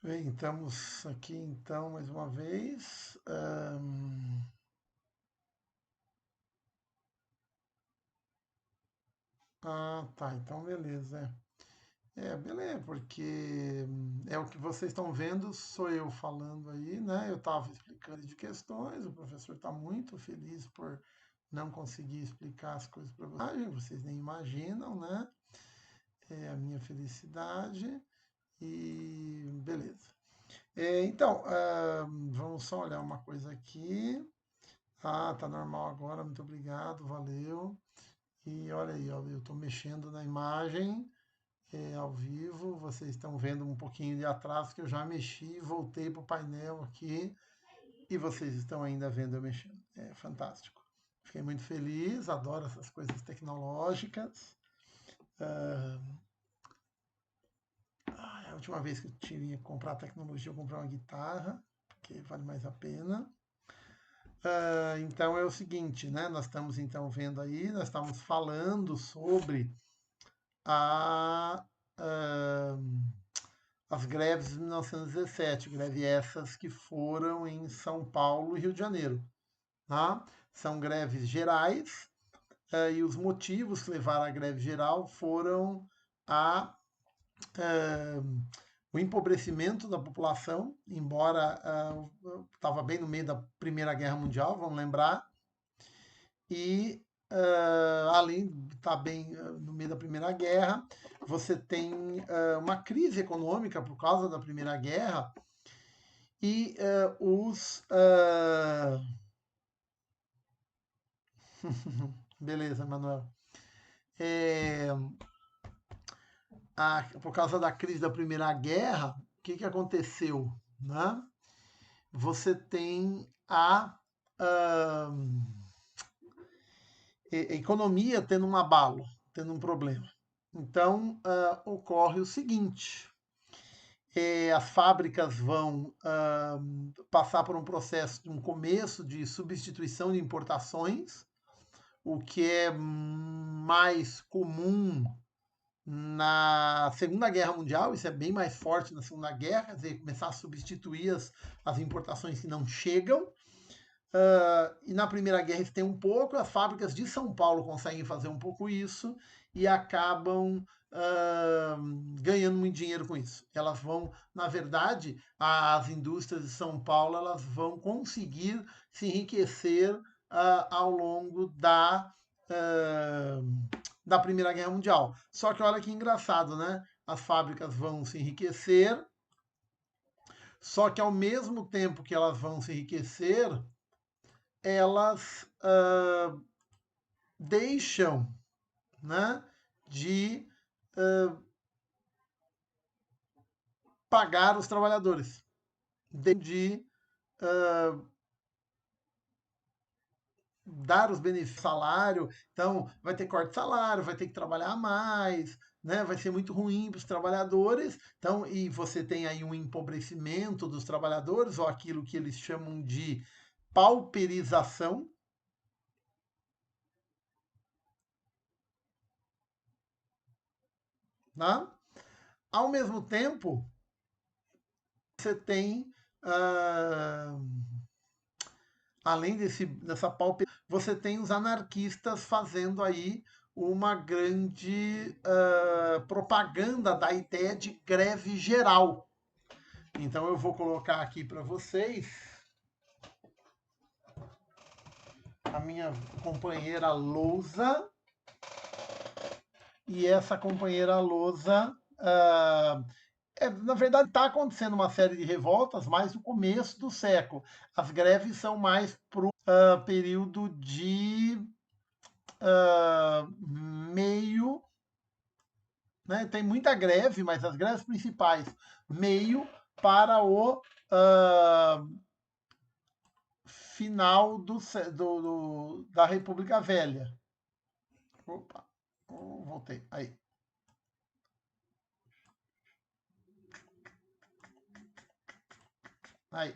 Bem, estamos aqui então mais uma vez. Tá, então beleza. Beleza, porque é o que vocês estão vendo, sou eu falando aí, né? Eu estava explicando de questões, o professor está muito feliz por não conseguir explicar as coisas para vocês nem imaginam, né? É a minha felicidade e beleza. Então, vamos só olhar uma coisa aqui. Tá normal agora, muito obrigado, valeu. E olha aí, ó, eu estou mexendo na imagem ao vivo, vocês estão vendo um pouquinho de atraso que eu já mexi, voltei para o painel aqui e vocês estão ainda vendo eu mexendo. É fantástico. Fiquei muito feliz, adoro essas coisas tecnológicas. Ah, a última vez que eu tinha que comprar tecnologia, eu comprei uma guitarra, porque vale mais a pena. Então é o seguinte, né? Nós estamos então vendo aí, nós estamos falando sobre a, ah, as greves de 1917, greves essas que foram em São Paulo e Rio de Janeiro. Tá? São greves gerais, e os motivos que levaram à greve geral foram a, ah, o empobrecimento da população, embora estava bem no meio da Primeira Guerra Mundial, vamos lembrar, e além de estar bem no meio da Primeira Guerra, você tem uma crise econômica por causa da Primeira Guerra e os. Beleza, Manuel. É, por causa da crise da Primeira Guerra, o que aconteceu? Né? Você tem a economia tendo um abalo, tendo um problema. Então, ocorre o seguinte: as fábricas vão passar por um processo, um começo de substituição de importações, o que é mais comum na Segunda Guerra Mundial, isso é bem mais forte na Segunda Guerra, quer dizer, começar a substituir as importações que não chegam. E na Primeira Guerra isso tem um pouco, as fábricas de São Paulo conseguem fazer um pouco isso e acabam ganhando muito dinheiro com isso. Elas vão, na verdade, as indústrias de São Paulo, elas vão conseguir se enriquecer ao longo da Primeira Guerra Mundial. Só que olha que engraçado, né? As fábricas vão se enriquecer, só que ao mesmo tempo que elas vão se enriquecer, elas deixam, né, de pagar os trabalhadores, de dar os benefícios, salário, então vai ter corte de salário, vai ter que trabalhar mais, né? Vai ser muito ruim para os trabalhadores. Então, e você tem aí um empobrecimento dos trabalhadores, ou aquilo que eles chamam de pauperização, né? Ao mesmo tempo, você tem além dessa pauperização, você tem os anarquistas fazendo aí uma grande propaganda da ideia de greve geral. Então eu vou colocar aqui para vocês a minha companheira Lousa, e essa companheira Lousa, na verdade, está acontecendo uma série de revoltas mais no começo do século. As greves são mais para o período de meio, né? Tem muita greve, mas as greves principais, meio para o final da República Velha. Opa, voltei. Aí. Aí.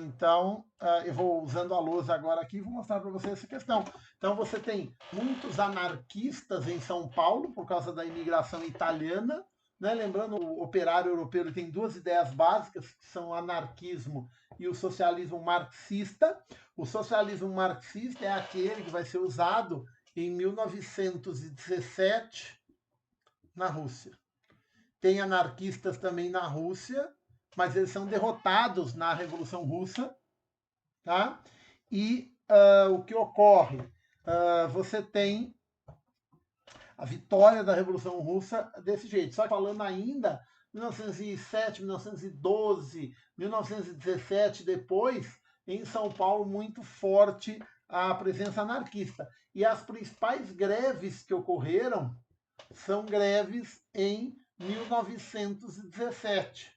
Então, eu vou usando a lousa agora aqui e vou mostrar para vocês essa questão. Então, você tem muitos anarquistas em São Paulo por causa da imigração italiana, né? Lembrando, o operário europeu ele tem duas ideias básicas, que são o anarquismo e o socialismo marxista. O socialismo marxista é aquele que vai ser usado em 1917 na Rússia. Tem anarquistas também na Rússia, mas eles são derrotados na Revolução Russa, tá? E o que ocorre? Você tem a vitória da Revolução Russa desse jeito. Só que falando ainda 1907, 1912, 1917, depois, em São Paulo, muito forte a presença anarquista. E as principais greves que ocorreram são greves em 1917.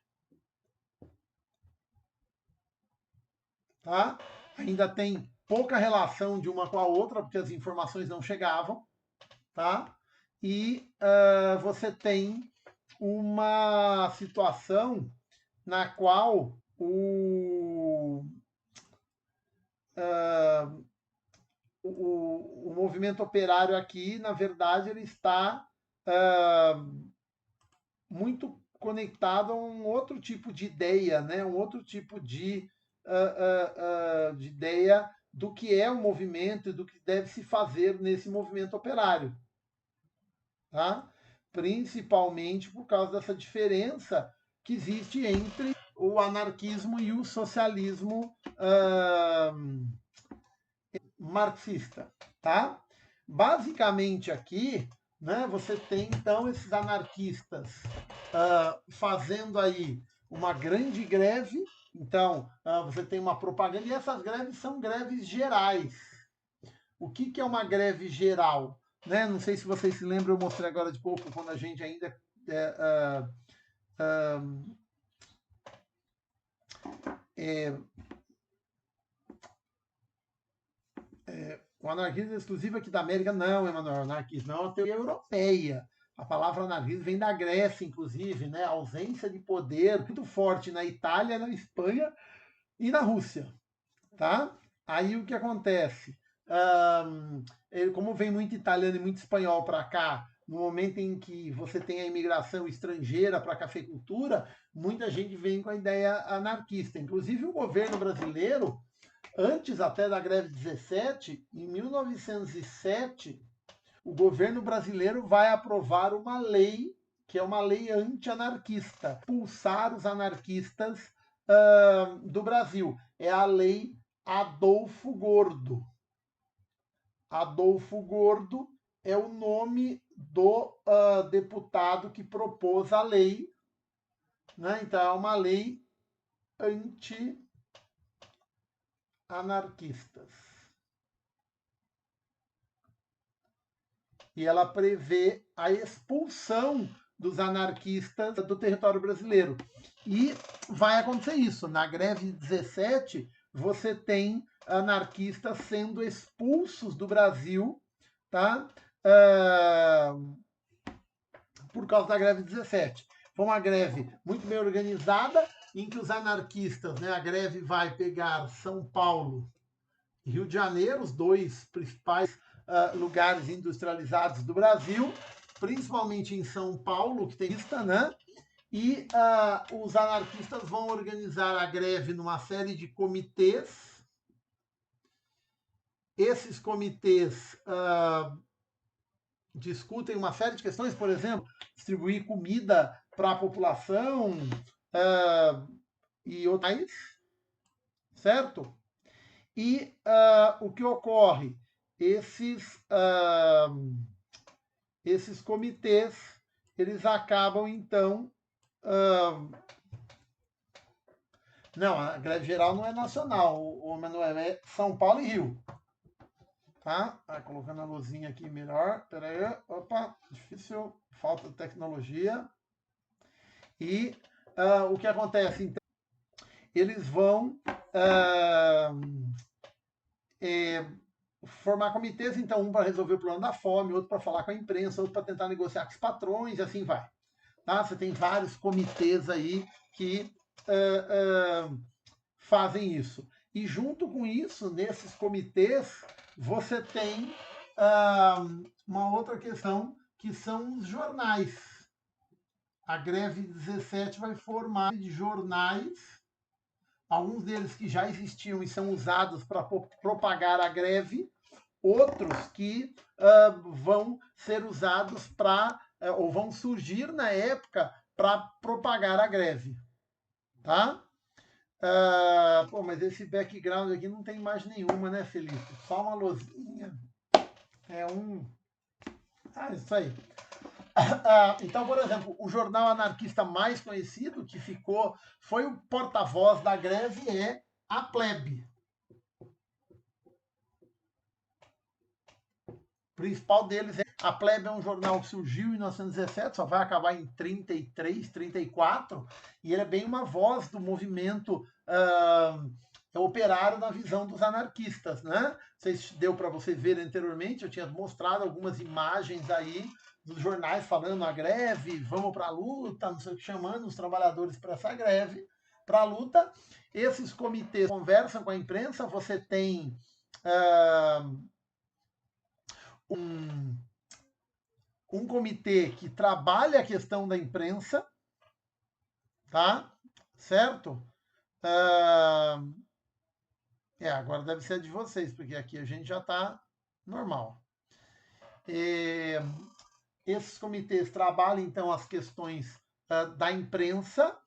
Tá? Ainda tem pouca relação de uma com a outra, porque as informações não chegavam. Tá? E você tem uma situação na qual o movimento operário aqui, na verdade, ele está muito conectado a um outro tipo de ideia, né? Um outro tipo de ideia do que é o movimento e do que deve se fazer nesse movimento operário. Tá? Principalmente por causa dessa diferença que existe entre o anarquismo e o socialismo marxista. Tá? Basicamente aqui, né, você tem então esses anarquistas fazendo aí uma grande greve. Então, você tem uma propaganda, e essas greves são greves gerais. O que é uma greve geral? Né? Não sei se vocês se lembram, eu mostrei agora de pouco, quando a gente ainda o anarquismo é exclusivo aqui da América. Não, Emanuel, anarquismo não é uma teoria europeia. A palavra anarquismo vem da Grécia, inclusive, né? A ausência de poder muito forte na Itália, na Espanha e na Rússia. Tá? Aí o que acontece? Como vem muito italiano e muito espanhol para cá, no momento em que você tem a imigração estrangeira para a cafeicultura, muita gente vem com a ideia anarquista. Inclusive o governo brasileiro, antes até da greve 17, em 1907, o governo brasileiro vai aprovar uma lei que é uma lei anti-anarquista, expulsar os anarquistas do Brasil. É a lei Adolfo Gordo. Adolfo Gordo é o nome do deputado que propôs a lei. Né? Então, é uma lei anti-anarquistas. E ela prevê a expulsão dos anarquistas do território brasileiro. E vai acontecer isso. Na greve 17, você tem anarquistas sendo expulsos do Brasil, tá? Por causa da greve 17. Foi uma greve muito bem organizada, em que os anarquistas, né, a greve vai pegar São Paulo e Rio de Janeiro, os dois principais lugares industrializados do Brasil, principalmente em São Paulo, que tem lista, né? E os anarquistas vão organizar a greve numa série de comitês. Esses comitês discutem uma série de questões, por exemplo, distribuir comida para a população e outras, certo? E o que ocorre? Esses comitês, eles acabam, então... não, a greve geral não é nacional, o Manuel, é São Paulo e Rio. Tá? Colocando a luzinha aqui melhor. Pera aí. Opa, difícil. Falta de tecnologia. E o que acontece, então? Eles vão formar comitês, então, um para resolver o problema da fome, outro para falar com a imprensa, outro para tentar negociar com os patrões, e assim vai. Tá? Você tem vários comitês aí que fazem isso. E junto com isso, nesses comitês, você tem uma outra questão, que são os jornais. a greve 17 vai formar de jornais, alguns deles que já existiam e são usados para propagar a greve, outros que vão ser usados para, ou vão surgir na época para propagar a greve. Tá? Pô, mas esse background aqui não tem imagem nenhuma, né, Felipe? Só uma luzinha. É um. Isso aí. Então, por exemplo, o jornal anarquista mais conhecido, que foi o porta-voz da greve, é a Plebe. O principal deles é a Plebe, é um jornal que surgiu em 1917, só vai acabar em 33, 34, e ele é bem uma voz do movimento operário na visão dos anarquistas, né? Deu para vocês verem anteriormente, eu tinha mostrado algumas imagens aí dos jornais falando a greve, vamos para a luta, não sei o que, chamando os trabalhadores para essa greve, para a luta. Esses comitês conversam com a imprensa, você tem um comitê que trabalha a questão da imprensa, tá? Certo? Agora deve ser a de vocês, porque aqui a gente já está normal. Esses comitês trabalham, então, as questões da imprensa,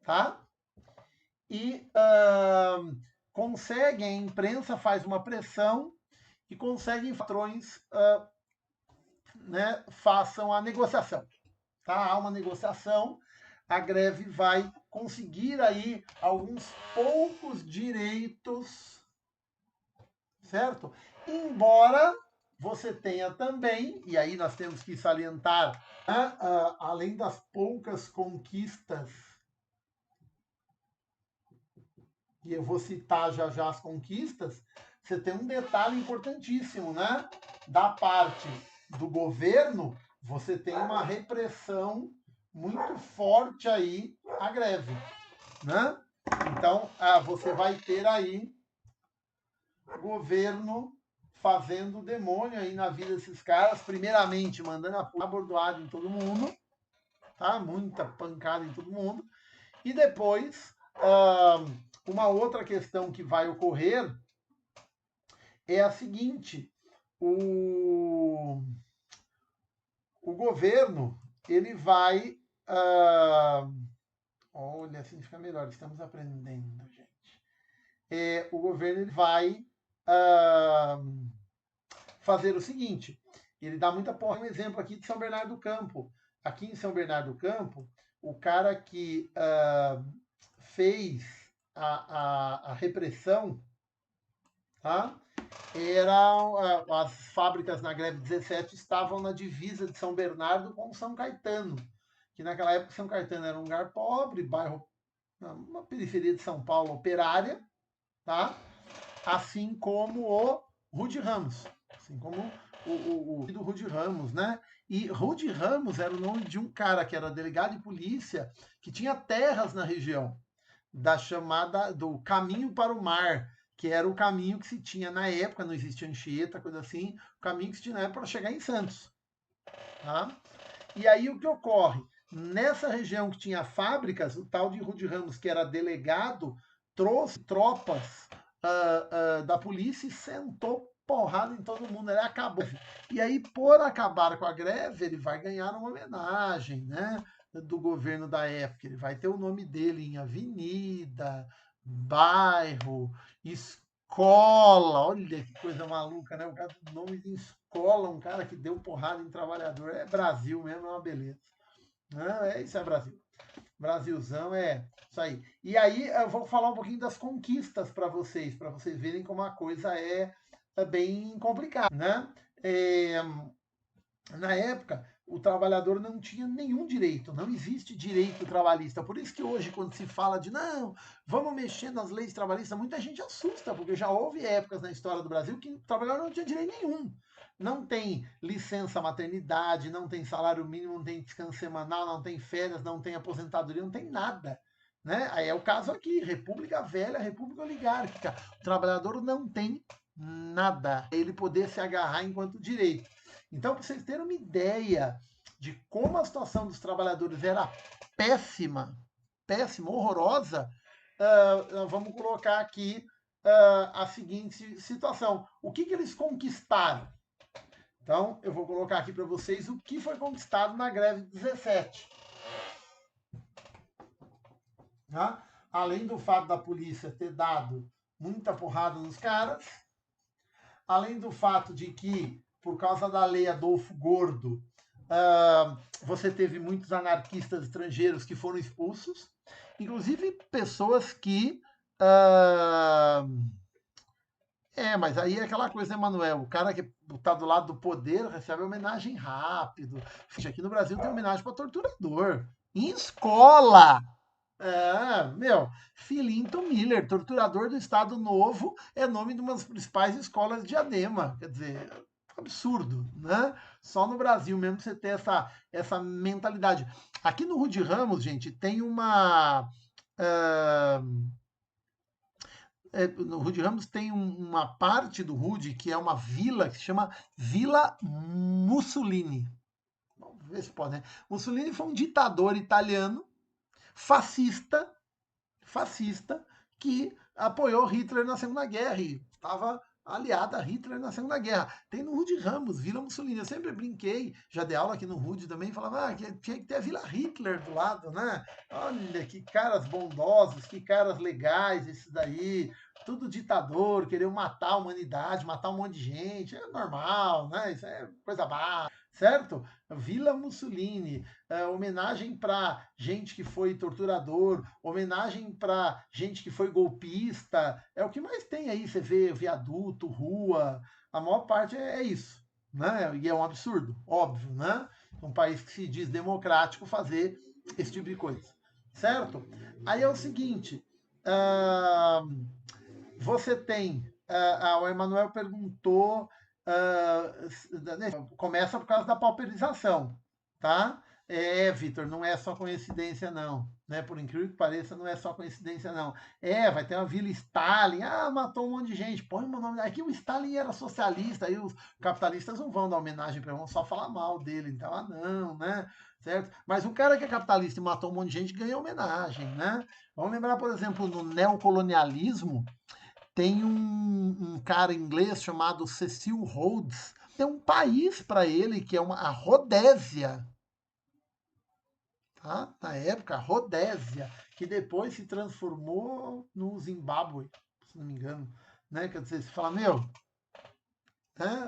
tá? E conseguem, a imprensa faz uma pressão e conseguem patrões né, façam a negociação. Tá? Há uma negociação, a greve vai conseguir aí alguns poucos direitos, certo? Embora você tenha também, e aí nós temos que salientar, né, além das poucas conquistas, e eu vou citar já já as conquistas, você tem um detalhe importantíssimo, né? Da parte do governo, você tem uma repressão muito forte aí à greve, né? Então, você vai ter aí o governo fazendo demônio aí na vida desses caras, primeiramente mandando a bordoada em todo mundo, tá? Muita pancada em todo mundo, e depois uma outra questão que vai ocorrer é a seguinte: o governo ele vai olha, assim fica melhor, estamos aprendendo, gente. O governo ele vai fazer o seguinte: ele dá muita porra. Um exemplo aqui de São Bernardo do Campo. Aqui em São Bernardo do Campo, o cara que fez a repressão, tá? As fábricas na greve 17 estavam na divisa de São Bernardo com São Caetano, que naquela época São Caetano era um lugar pobre, bairro, uma periferia de São Paulo operária, tá? Assim como o Rude Ramos, assim como o do Rude Ramos, né? E Rude Ramos era o nome de um cara que era delegado de polícia, que tinha terras na região, da chamada do Caminho para o Mar, que era o caminho que se tinha na época, não existia Anchieta, coisa assim, o caminho que se tinha na época para chegar em Santos. Tá? E aí o que ocorre? Nessa região que tinha fábricas, o tal de Rude Ramos, que era delegado, trouxe tropas da polícia e sentou porrada em todo mundo, ele acabou. E aí, por acabar com a greve, ele vai ganhar uma homenagem, né? Do governo da época. Ele vai ter o nome dele em avenida, bairro, escola. Olha que coisa maluca, né? O cara, nome de escola, um cara que deu porrada em trabalhador. É Brasil mesmo, é uma beleza. Não, isso é Brasil. Brasilzão é isso aí. E aí eu vou falar um pouquinho das conquistas para vocês verem como a coisa é bem complicada, né? Na época, o trabalhador não tinha nenhum direito, não existe direito trabalhista. Por isso que hoje, quando se fala de não, vamos mexer nas leis trabalhistas, muita gente assusta, porque já houve épocas na história do Brasil que o trabalhador não tinha direito nenhum. Não tem licença maternidade, não tem salário mínimo, não tem descanso semanal, não tem férias, não tem aposentadoria, não tem nada. Né? Aí é o caso aqui, República Velha, República Oligárquica. O trabalhador não tem nada. Ele poder se agarrar enquanto direito. Então, para vocês terem uma ideia de como a situação dos trabalhadores era péssima, péssima, horrorosa, vamos colocar aqui a seguinte situação. O que eles conquistaram? Então, eu vou colocar aqui para vocês o que foi conquistado na greve de 17. Tá? Além do fato da polícia ter dado muita porrada nos caras, além do fato de que, por causa da lei Adolfo Gordo, você teve muitos anarquistas estrangeiros que foram expulsos, inclusive pessoas que... mas aí é aquela coisa, né, Manuel? O cara que está do lado do poder recebe homenagem rápido. Aqui no Brasil tem homenagem para torturador. Em escola! Filinto Miller, torturador do Estado Novo, é nome de uma das principais escolas de Diadema. Quer dizer, absurdo, né? Só no Brasil mesmo você ter essa mentalidade. Aqui no Rude Ramos, gente, tem uma... no Rude Ramos tem uma parte do Rude que é uma vila que se chama Vila Mussolini. Vamos ver se pode, né? Mussolini foi um ditador italiano fascista, que apoiou Hitler na Segunda Guerra e estava aliada a Hitler na Segunda Guerra. Tem no Rude Ramos, Vila Mussolini. Eu sempre brinquei, já dei aula aqui no Rude também, falava que tinha que ter a Vila Hitler do lado, né? Olha, que caras bondosos, que caras legais esses daí. Tudo ditador, querer matar a humanidade, matar um monte de gente. É normal, né? Isso é coisa básica, certo? Vila Mussolini, homenagem para gente que foi torturador, homenagem para gente que foi golpista, é o que mais tem aí, você vê viaduto, rua, a maior parte é isso, né? E é um absurdo, óbvio, né? Um país que se diz democrático fazer esse tipo de coisa, certo? Aí é o seguinte, você tem, o Emanuel perguntou, começa por causa da pauperização, tá? Vitor, não é só coincidência, não. Né? Por incrível que pareça, não é só coincidência, não. Vai ter uma Vila Stalin. Matou um monte de gente. Põe o meu nome. Aqui o Stalin era socialista, aí os capitalistas não vão dar homenagem para ele, vão só falar mal dele. Então, não, né? Certo? Mas o cara que é capitalista e matou um monte de gente ganha homenagem, né? Vamos lembrar, por exemplo, no neocolonialismo, tem um cara inglês chamado Cecil Rhodes. Tem um país para ele que é a Rodésia. Tá? Na época, a Rodésia, que depois se transformou no Zimbábue, se não me engano. Né? Quer dizer, você fala, né?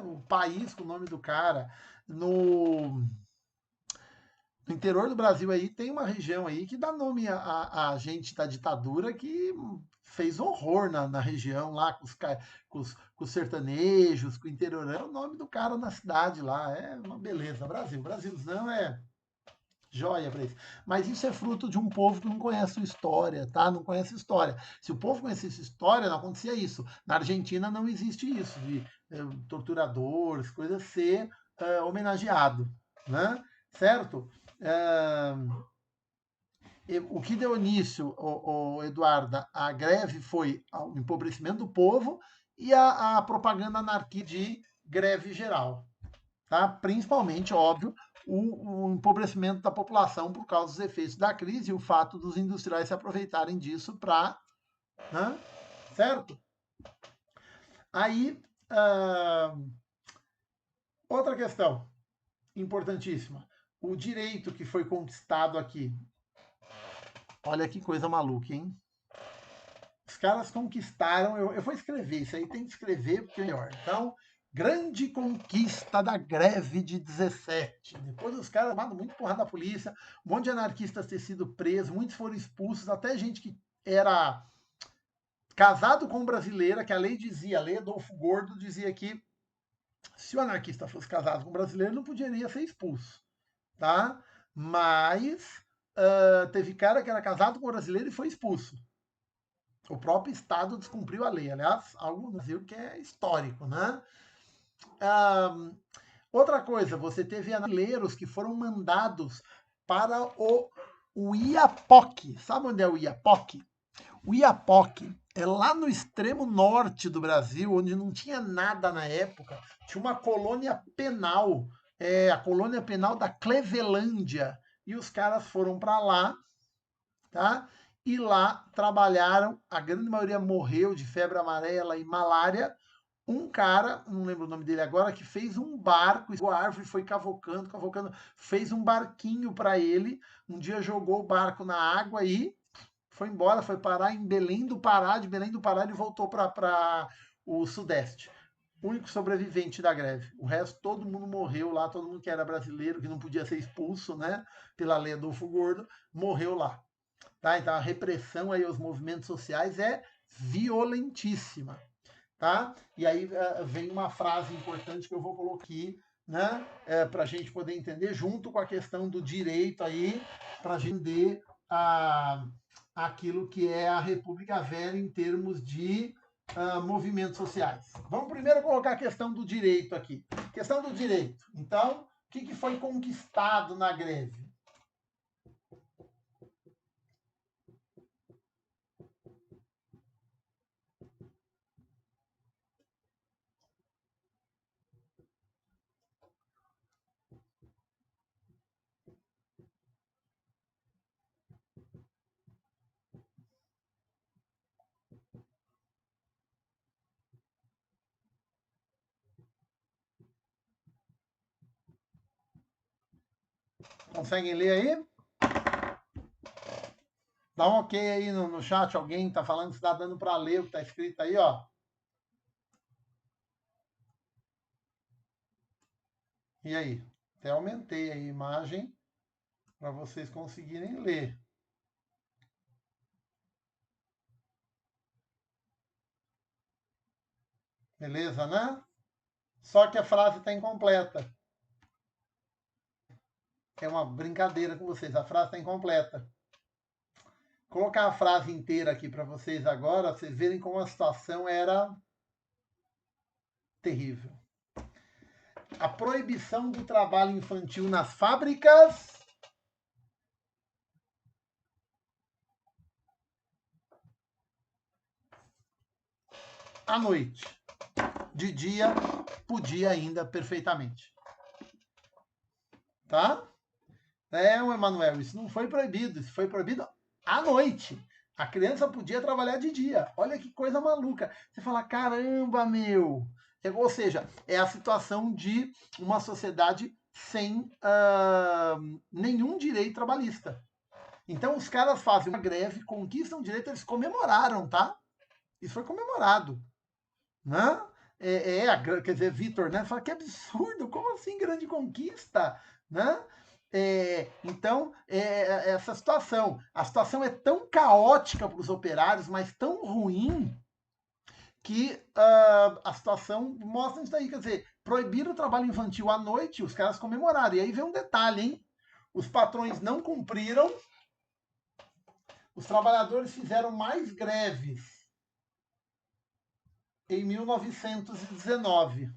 O país com o nome do cara. No interior do Brasil aí tem uma região aí que dá nome a gente da ditadura que fez horror na região lá, com os sertanejos, com o interiorão, é o nome do cara na cidade lá. É uma beleza. Brasilzão é joia para isso. Mas isso é fruto de um povo que não conhece a história, tá? Não conhece história. Se o povo conhecesse história, não acontecia isso. Na Argentina não existe isso, de torturadores, coisas ser homenageado, né? Certo? O que deu início, Eduarda, a greve foi o empobrecimento do povo e a propaganda anarquista de greve geral. Tá? Principalmente, óbvio, o empobrecimento da população por causa dos efeitos da crise e o fato dos industriais se aproveitarem disso para... Né? Certo? Aí, outra questão importantíssima. O direito que foi conquistado aqui. Olha que coisa maluca, hein? Os caras conquistaram... Eu vou escrever, isso aí tem que escrever porque é melhor. Então, grande conquista da greve de 17. Depois os caras tomaram muito porrada da polícia, um monte de anarquistas ter sido presos, muitos foram expulsos, até gente que era casado com brasileira, que a lei dizia, a lei Adolfo Gordo dizia que se o anarquista fosse casado com brasileiro, não poderia ser expulso, tá? Mas teve cara que era casado com brasileiro e foi expulso. O próprio Estado descumpriu a lei. Aliás, algo no Brasil que é histórico, né? Outra coisa, você teve brasileiros que foram mandados para o Iapoque. Sabe onde é o Iapoque? O Iapoque é lá no extremo norte do Brasil, onde não tinha nada na época. Tinha uma colônia penal a colônia penal da Clevelândia. E os caras foram para lá, tá? E lá trabalharam, a grande maioria morreu de febre amarela e malária. Um cara, não lembro o nome dele agora, que fez um barco, a árvore foi cavocando, cavocando, fez um barquinho para ele. Um dia jogou o barco na água e foi embora, foi parar em Belém do Pará. De Belém do Pará ele voltou para o Sudeste. O único sobrevivente da greve. O resto, todo mundo morreu lá, todo mundo que era brasileiro, que não podia ser expulso, né, pela lei Adolfo Gordo, morreu lá. Tá? Então a repressão aí aos movimentos sociais é violentíssima. Tá? E aí vem uma frase importante que eu vou colocar aqui, né, para a gente poder entender, junto com a questão do direito aí, para a gente entender aquilo que é a República Velha em termos de movimentos sociais. Vamos primeiro colocar a questão do direito aqui. Questão do direito. Então, o que foi conquistado na greve? Conseguem ler aí? Dá um ok aí no chat, alguém está falando se está dando para ler o que está escrito aí, ó. E aí? Até aumentei a imagem para vocês conseguirem ler. Beleza, né? Só que a frase está incompleta. É uma brincadeira com vocês, a frase está incompleta. Vou colocar a frase inteira aqui para vocês agora, vocês verem como a situação era terrível. A proibição do trabalho infantil nas fábricas à noite. De dia, podia ainda perfeitamente. Tá? Emanuel, isso não foi proibido, isso foi proibido à noite. A criança podia trabalhar de dia. Olha que coisa maluca. Você fala, caramba, meu. Ou seja, é a situação de uma sociedade sem nenhum direito trabalhista. Então os caras fazem uma greve, conquistam o direito, eles comemoraram, tá? Isso foi comemorado. Né? Quer dizer, Vitor, né? Fala que absurdo, como assim grande conquista? Né? Então, essa situação. A situação é tão caótica para os operários, mas tão ruim, que a situação mostra isso daí. Quer dizer, proibir o trabalho infantil à noite, os caras comemoraram. E aí vem um detalhe, hein? Os patrões não cumpriram, os trabalhadores fizeram mais greves em 1919.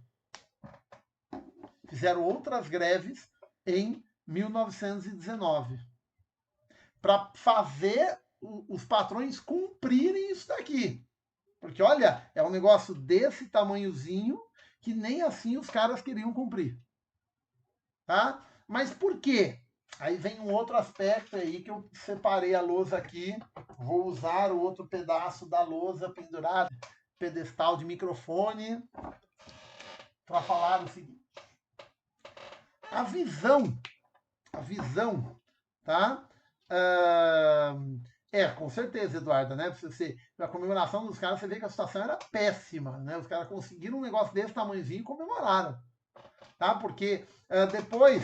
Fizeram outras greves em 1919 para fazer os patrões cumprirem isso daqui. Porque, olha, é um negócio desse tamanhozinho que nem assim os caras queriam cumprir. Tá? Mas por quê? Aí vem um outro aspecto aí que eu separei a lousa aqui. Vou usar o outro pedaço da lousa pendurado, pedestal de microfone, para falar o seguinte. A visão, tá? Com certeza, Eduarda, né? A comemoração dos caras, você vê que a situação era péssima, né? Os caras conseguiram um negócio desse tamanhozinho e comemoraram, tá? Porque depois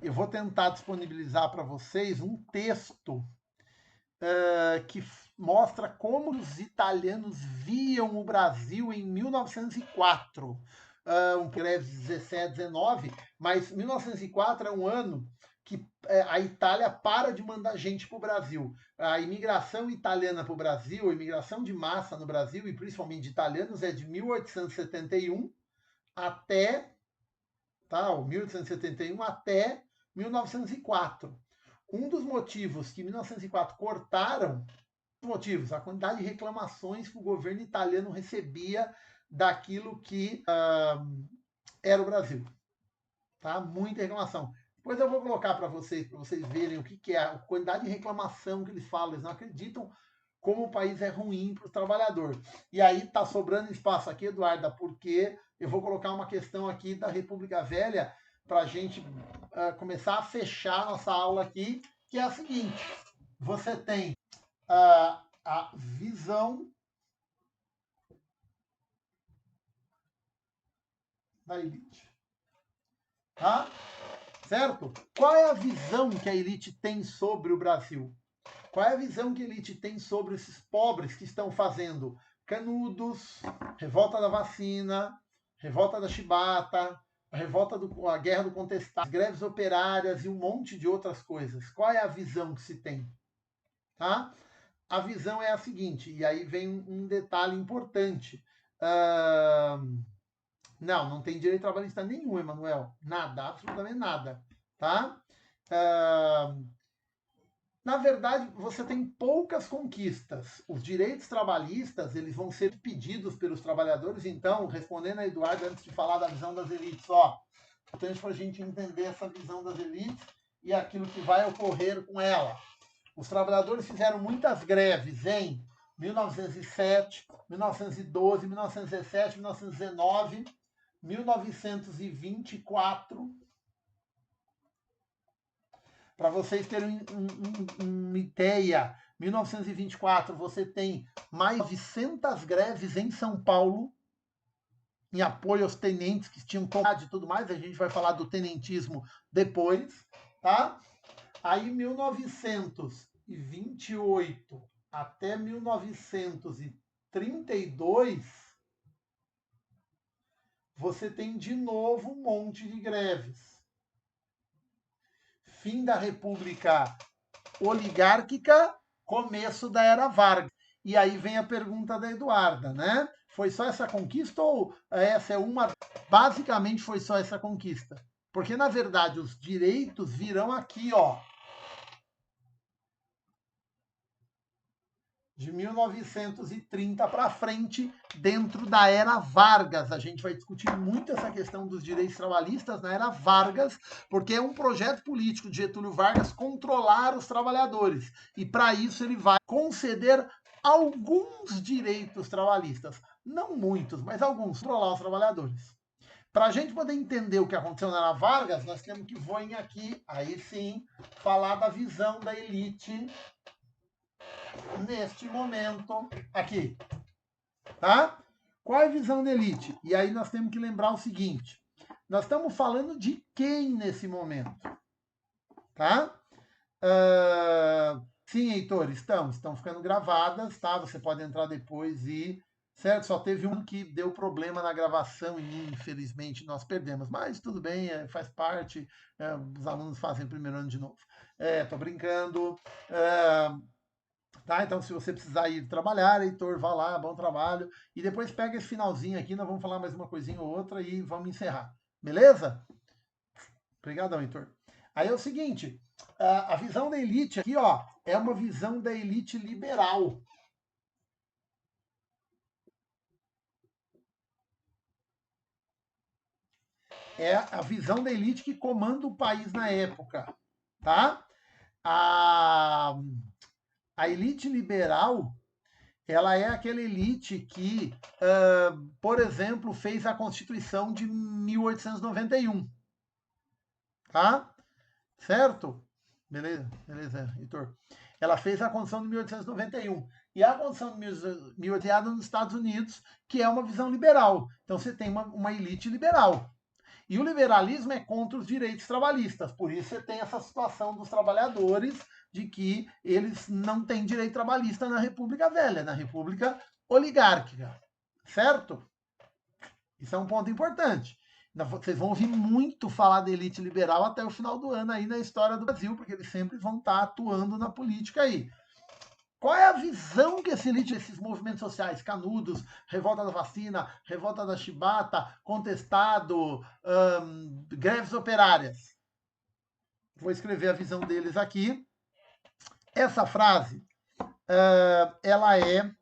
eu vou tentar disponibilizar para vocês um texto que mostra como os italianos viam o Brasil em 1904. Um greve 17, 19, mas 1904 é um ano que a Itália para de mandar gente para o Brasil. A imigração italiana para o Brasil, a imigração de massa no Brasil, e principalmente de italianos, é de 1871 até, tá, 1871 até 1904. Um dos motivos que em 1904 cortaram, motivos, a quantidade de reclamações que o governo italiano recebia daquilo que era o Brasil. tá? Muita reclamação. Depois eu vou colocar para vocês verem o que é a quantidade de reclamação que eles falam. Eles não acreditam como o país é ruim para o trabalhador. E aí tá sobrando espaço aqui, Eduarda, porque eu vou colocar uma questão aqui da República Velha para a gente começar a fechar nossa aula aqui, que é a seguinte: você tem a visão da elite, tá? Certo? Qual é a visão que a elite tem sobre o Brasil? Qual é a visão que a elite tem sobre esses pobres que estão fazendo Canudos, revolta da vacina, revolta da chibata, a guerra do contestado, greves operárias e um monte de outras coisas? Qual é a visão que se tem? Tá? A visão é a seguinte, e aí vem um detalhe importante. Não tem direito trabalhista nenhum, Emanuel. Nada, absolutamente nada. Tá? Na verdade, você tem poucas conquistas. Os direitos trabalhistas, eles vão ser pedidos pelos trabalhadores. Então, respondendo a Eduardo, antes de falar da visão das elites, importante para a gente entender essa visão das elites e aquilo que vai ocorrer com ela. Os trabalhadores fizeram muitas greves em 1907, 1912, 1917, 1919, 1924. Para vocês terem uma ideia, 1924 você tem mais de 900 greves em São Paulo, em apoio aos tenentes que tinham tomado e tudo mais. A gente vai falar do tenentismo depois, tá? Aí 1928 até 1932 você tem de novo um monte de greves. Fim da República Oligárquica, começo da Era Vargas. E aí vem a pergunta da Eduarda, né? Foi só essa conquista ou essa é uma... Basicamente foi só essa conquista. Porque, na verdade, os direitos virão aqui, ó. De 1930 para frente, dentro da Era Vargas. A gente vai discutir muito essa questão dos direitos trabalhistas na Era Vargas, porque é um projeto político de Getúlio Vargas controlar os trabalhadores. E para isso ele vai conceder alguns direitos trabalhistas. Não muitos, mas alguns, controlar os trabalhadores. Para a gente poder entender o que aconteceu na Era Vargas, nós temos que vir aqui, aí sim, falar da visão da elite neste momento aqui, tá? Qual é a visão da elite? E aí nós temos que lembrar o seguinte, nós estamos falando de quem nesse momento, tá? Sim, Heitor, estão ficando gravadas, tá? Você pode entrar depois e... Certo? Só teve um que deu problema na gravação e infelizmente nós perdemos, mas tudo bem, faz parte, os alunos fazem o primeiro ano de novo. Tô brincando. Tá? Então, se você precisar ir trabalhar, Heitor, vá lá, bom trabalho. E depois pega esse finalzinho aqui, nós vamos falar mais uma coisinha ou outra e vamos encerrar. Beleza? Obrigadão, Heitor. Aí é o seguinte, a visão da elite aqui, ó, é uma visão da elite liberal. É a visão da elite que comanda o país na época, tá? A elite liberal, ela é aquela elite que, por exemplo, fez a Constituição de 1891. Tá? Certo? Beleza, Heitor. Ela fez a Constituição de 1891. E a Constituição de 1891 nos Estados Unidos, que é uma visão liberal. Então você tem uma elite liberal. E o liberalismo é contra os direitos trabalhistas. Por isso você tem essa situação dos trabalhadores de que eles não têm direito trabalhista na República Velha, na República Oligárquica. Certo? Isso é um ponto importante. Vocês vão ouvir muito falar da elite liberal até o final do ano aí na história do Brasil, porque eles sempre vão estar atuando na política aí. Qual é a visão que esses movimentos sociais, Canudos, Revolta da Vacina, Revolta da Chibata, Contestado, greves operárias? Vou escrever a visão deles aqui. Essa frase, ela é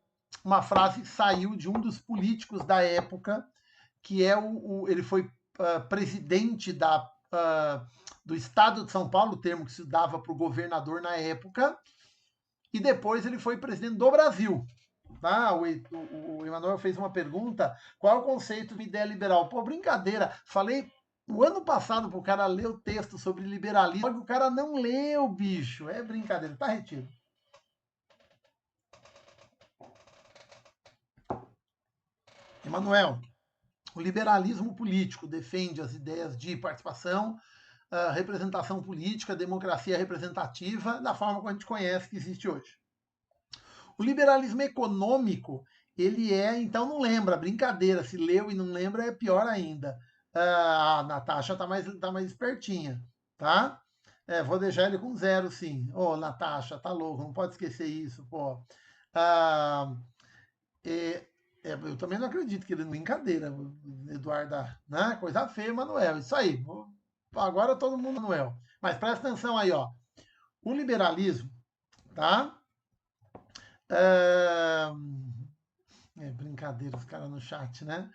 uma frase que saiu de um dos políticos da época, que é ele foi presidente da do Estado de São Paulo, o termo que se dava para o governador na época, e depois ele foi presidente do Brasil. Tá? O Emanuel fez uma pergunta: qual é o conceito de ideia liberal? Pô, brincadeira. Falei o ano passado para o cara ler o texto sobre liberalismo, só que o cara não leu, bicho. É brincadeira, tá retido. Emanuel, o liberalismo político defende as ideias de participação, representação política, democracia representativa, da forma como a gente conhece que existe hoje. O liberalismo econômico, ele é, então não lembra, brincadeira, se leu e não lembra é pior ainda. A Natasha tá mais espertinha, tá? Vou deixar ele com 0, sim. Ô, Natasha, tá louco, não pode esquecer isso, pô. Ah, é, eu também não acredito que ele brincadeira, Eduardo, né? Coisa feia, Manuel. Isso aí. Agora todo mundo Manuel. Mas presta atenção aí, ó. O liberalismo, tá? Ah, brincadeira, os caras no chat, né?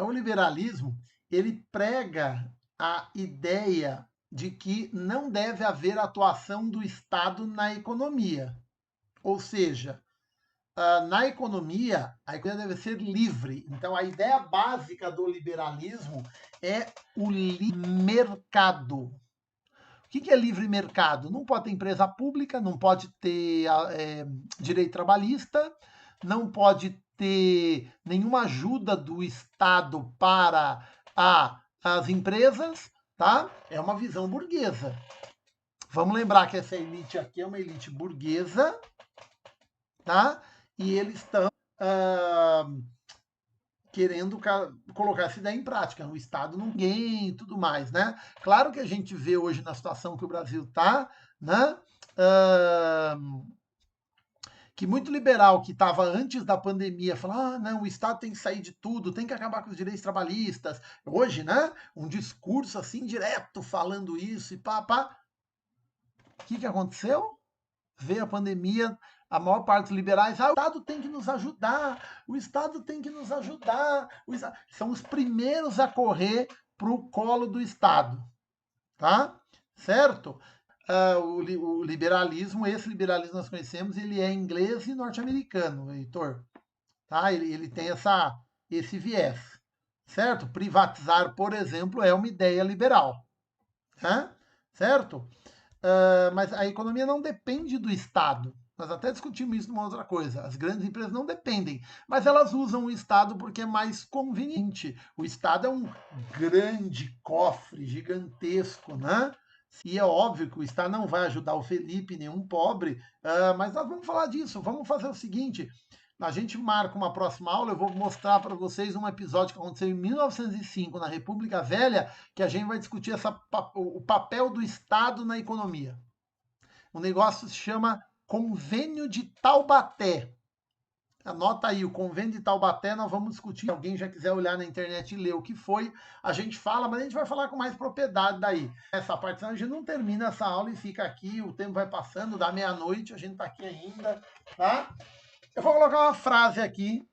O liberalismo, ele prega a ideia de que não deve haver atuação do Estado na economia. Ou seja, na economia, a economia deve ser livre. Então, a ideia básica do liberalismo é o livre mercado. O que é livre mercado? Não pode ter empresa pública, não pode ter direito trabalhista, não pode ter nenhuma ajuda do Estado para as empresas, tá? É uma visão burguesa. Vamos lembrar que essa elite aqui é uma elite burguesa, tá? E eles estão querendo colocar essa ideia em prática. O Estado não ganha e tudo mais, né? Claro que a gente vê hoje na situação que o Brasil está, né? Que muito liberal que estava antes da pandemia falando, não, o Estado tem que sair de tudo, tem que acabar com os direitos trabalhistas. Hoje, né? Um discurso assim direto falando isso e pá, pá. O que aconteceu? Veio a pandemia, a maior parte dos liberais, o Estado tem que nos ajudar, o Estado tem que nos ajudar. São os primeiros a correr para o colo do Estado, tá? Certo? O liberalismo, esse liberalismo nós conhecemos, ele é inglês e norte-americano, Heitor. Tá? Ele tem esse viés, certo? Privatizar, por exemplo, é uma ideia liberal, né? Certo? Mas a economia não depende do Estado. Nós até discutimos isso numa outra coisa. As grandes empresas não dependem, mas elas usam o Estado porque é mais conveniente. O Estado é um grande cofre gigantesco, né? E é óbvio que o Estado não vai ajudar o Felipe, nenhum pobre, mas nós vamos falar disso. Vamos fazer o seguinte: a gente marca uma próxima aula, eu vou mostrar para vocês um episódio que aconteceu em 1905, na República Velha, que a gente vai discutir o papel do Estado na economia. O negócio se chama Convênio de Taubaté. Anota aí, o Convênio de Taubaté, nós vamos discutir. Se alguém já quiser olhar na internet e ler o que foi, a gente fala, mas a gente vai falar com mais propriedade daí. Essa parte, a gente não termina essa aula e fica aqui, o tempo vai passando, dá meia-noite, a gente está aqui ainda, tá? Eu vou colocar uma frase aqui,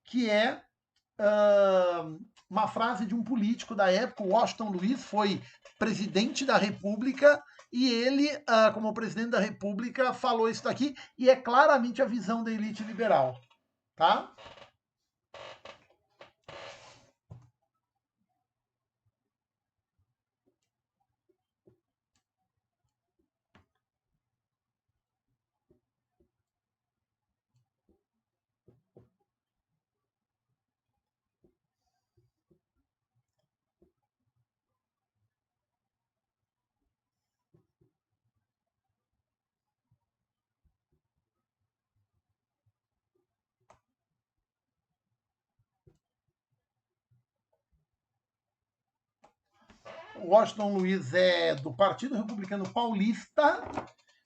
que é uma frase de um político da época, o Washington Luiz, foi presidente da República, e ele, como presidente da República, falou isso daqui, e é claramente a visão da elite liberal, tá? O Washington Luiz é do Partido Republicano Paulista,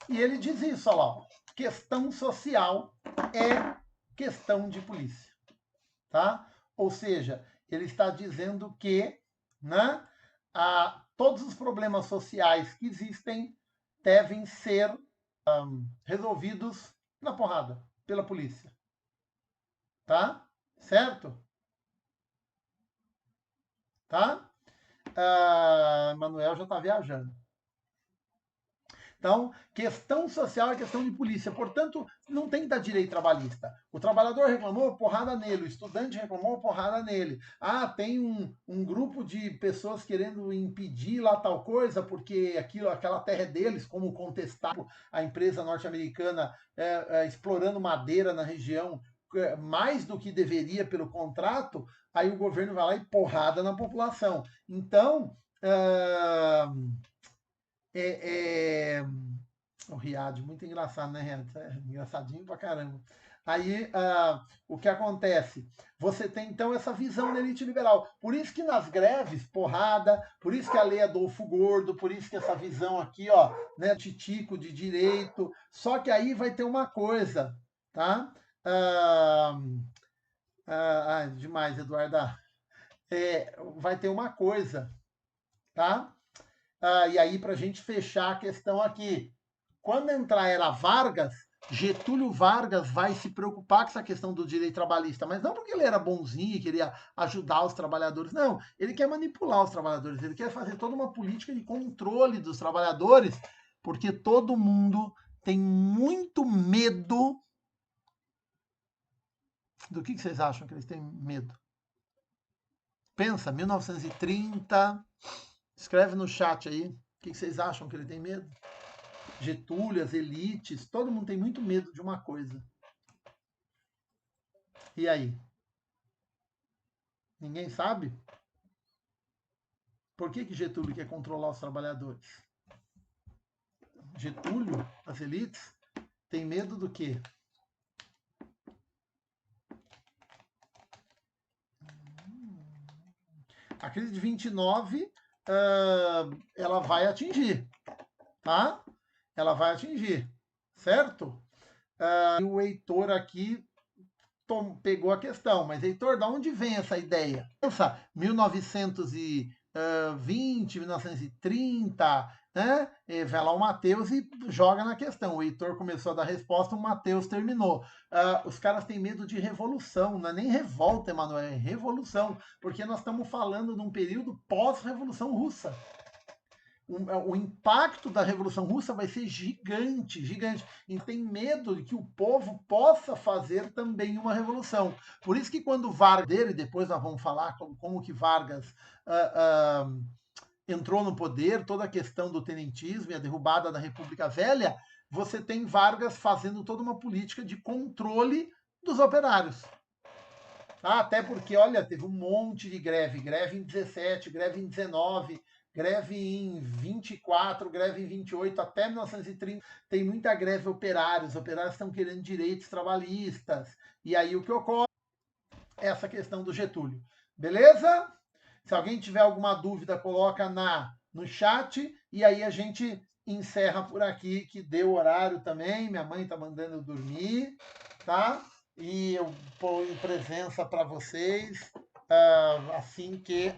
e ele diz isso, olha lá, questão social é questão de polícia, tá? Ou seja, ele está dizendo que, né, todos os problemas sociais que existem devem ser resolvidos na porrada, pela polícia, tá? Certo? Tá? Manuel já está viajando. Então, questão social é questão de polícia. Portanto, não tem que dar direito trabalhista. O trabalhador reclamou, porrada nele. O estudante reclamou, porrada nele. Ah, tem um grupo de pessoas querendo impedir lá tal coisa, porque aquela terra é deles, como contestar a empresa norte-americana explorando madeira na região mais do que deveria pelo contrato, aí o governo vai lá e porrada na população. Então, o Riad, muito engraçado, né, Renato? Engraçadinho pra caramba. Aí, o que acontece? Você tem, então, essa visão da elite liberal. Por isso que nas greves, porrada, por isso que a lei Adolfo Gordo, por isso que essa visão aqui, ó, né, titico de direito. Só que aí vai ter uma coisa, tá? Demais, Eduarda. Vai ter uma coisa, tá? E aí, para a gente fechar a questão aqui, quando entrar era Vargas, Getúlio Vargas vai se preocupar com essa questão do direito trabalhista, mas não porque ele era bonzinho e queria ajudar os trabalhadores, não. Ele quer manipular os trabalhadores, ele quer fazer toda uma política de controle dos trabalhadores, porque todo mundo tem muito medo. Do que vocês acham que eles têm medo? Pensa, 1930. Escreve no chat aí. O que vocês acham que ele tem medo? Getúlio, as elites, todo mundo tem muito medo de uma coisa. E aí? Ninguém sabe? Por que Getúlio quer controlar os trabalhadores? Getúlio, as elites, tem medo do quê? A crise de 29, ela vai atingir, tá? Ela vai atingir, certo? O Heitor aqui pegou a questão, mas Heitor, de onde vem essa ideia? Pensa, 1920, 1930, né? Vai lá o Matheus e joga na questão. O Heitor começou a dar resposta, o Matheus terminou. Os caras têm medo de revolução, não é nem revolta, Emanuel, é revolução, porque nós estamos falando de um período pós-revolução russa. O impacto da Revolução Russa vai ser gigante, gigante. E tem medo de que o povo possa fazer também uma revolução. Por isso que quando Vargas, e depois nós vamos falar como que Vargas entrou no poder, toda a questão do tenentismo e a derrubada da República Velha, você tem Vargas fazendo toda uma política de controle dos operários. Até porque, olha, teve um monte de greve. Greve em 17, greve em 19, greve em 24, greve em 28, até 1930. Tem muita greve operária. Os operários estão querendo direitos trabalhistas. E aí o que ocorre? Essa questão do Getúlio. Beleza? Se alguém tiver alguma dúvida, coloca no chat. E aí a gente encerra por aqui, que deu horário também. Minha mãe tá mandando eu dormir, tá? E eu ponho presença para vocês assim que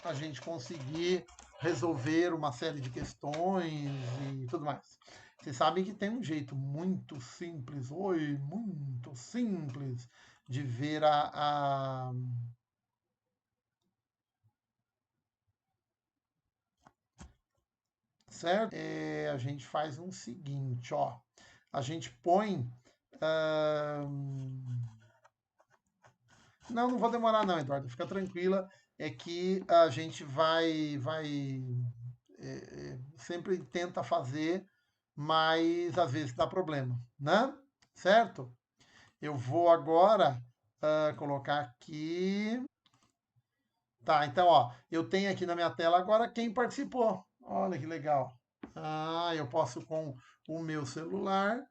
a gente conseguir resolver uma série de questões e tudo mais. Vocês sabem que tem um jeito muito simples, muito simples, de ver certo? A gente faz um seguinte, ó. A gente põe. Não vou demorar não, Eduardo. Fica tranquila. É que a gente sempre tenta fazer, mas às vezes dá problema, né? Certo? Eu vou agora colocar aqui. Tá, então, ó, eu tenho aqui na minha tela agora quem participou. Olha que legal. Eu posso com o meu celular